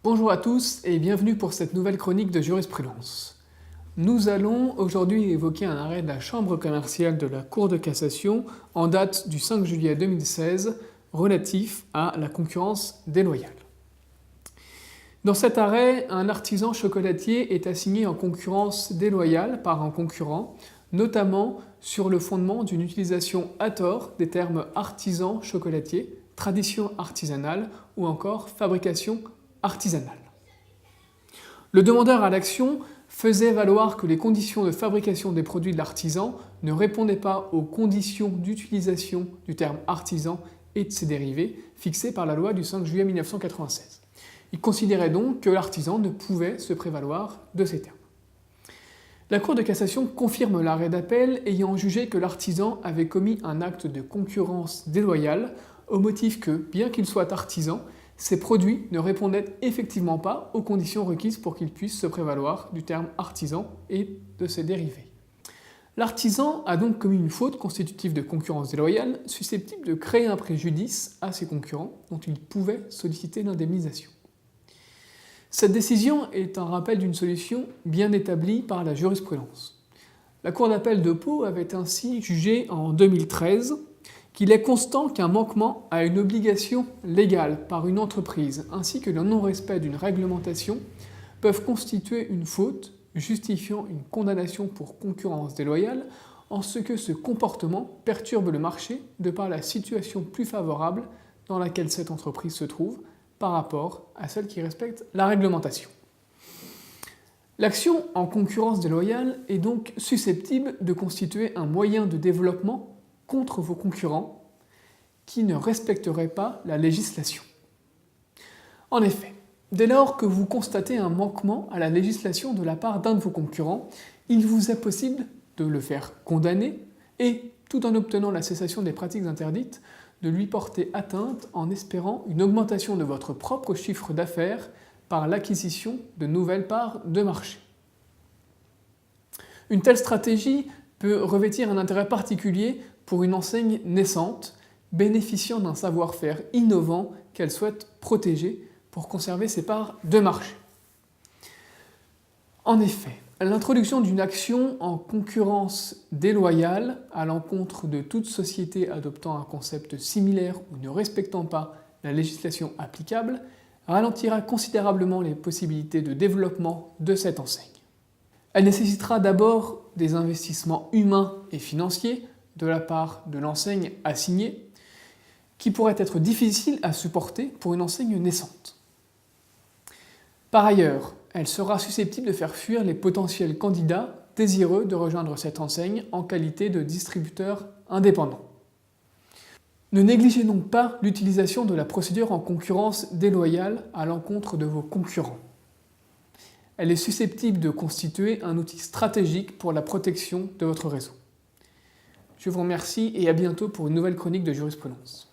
Bonjour à tous et bienvenue pour cette nouvelle chronique de jurisprudence. Nous allons aujourd'hui évoquer un arrêt de la Chambre commerciale de la Cour de cassation en date du 5 juillet 2016 relatif à la concurrence déloyale. Dans cet arrêt, un artisan chocolatier est assigné en concurrence déloyale par un concurrent, notamment sur le fondement d'une utilisation à tort des termes artisan chocolatier, tradition artisanale ou encore fabrication artisanale. Le demandeur à l'action faisait valoir que les conditions de fabrication des produits de l'artisan ne répondaient pas aux conditions d'utilisation du terme artisan et de ses dérivés fixées par la loi du 5 juillet 1996. Il considérait donc que l'artisan ne pouvait se prévaloir de ces termes. La Cour de cassation confirme l'arrêt d'appel ayant jugé que l'artisan avait commis un acte de concurrence déloyale au motif que, bien qu'il soit artisan, ces produits ne répondaient effectivement pas aux conditions requises pour qu'ils puissent se prévaloir du terme artisan et de ses dérivés. L'artisan a donc commis une faute constitutive de concurrence déloyale susceptible de créer un préjudice à ses concurrents dont il pouvait solliciter l'indemnisation. Cette décision est un rappel d'une solution bien établie par la jurisprudence. La Cour d'appel de Pau avait ainsi jugé en 2013 qu'il est constant qu'un manquement à une obligation légale par une entreprise ainsi que le non-respect d'une réglementation peuvent constituer une faute justifiant une condamnation pour concurrence déloyale en ce que ce comportement perturbe le marché de par la situation plus favorable dans laquelle cette entreprise se trouve par rapport à celle qui respecte la réglementation. L'action en concurrence déloyale est donc susceptible de constituer un moyen de développement contre vos concurrents qui ne respecteraient pas la législation. En effet, dès lors que vous constatez un manquement à la législation de la part d'un de vos concurrents, il vous est possible de le faire condamner et, tout en obtenant la cessation des pratiques interdites, de lui porter atteinte en espérant une augmentation de votre propre chiffre d'affaires par l'acquisition de nouvelles parts de marché. Une telle stratégie peut revêtir un intérêt particulier pour une enseigne naissante, bénéficiant d'un savoir-faire innovant qu'elle souhaite protéger pour conserver ses parts de marché. En effet, l'introduction d'une action en concurrence déloyale à l'encontre de toute société adoptant un concept similaire ou ne respectant pas la législation applicable ralentira considérablement les possibilités de développement de cette enseigne. Elle nécessitera d'abord des investissements humains et financiers de la part de l'enseigne assignée, qui pourraient être difficiles à supporter pour une enseigne naissante. Par ailleurs, elle sera susceptible de faire fuir les potentiels candidats désireux de rejoindre cette enseigne en qualité de distributeur indépendant. Ne négligez donc pas l'utilisation de la procédure en concurrence déloyale à l'encontre de vos concurrents. Elle est susceptible de constituer un outil stratégique pour la protection de votre réseau. Je vous remercie et à bientôt pour une nouvelle chronique de jurisprudence.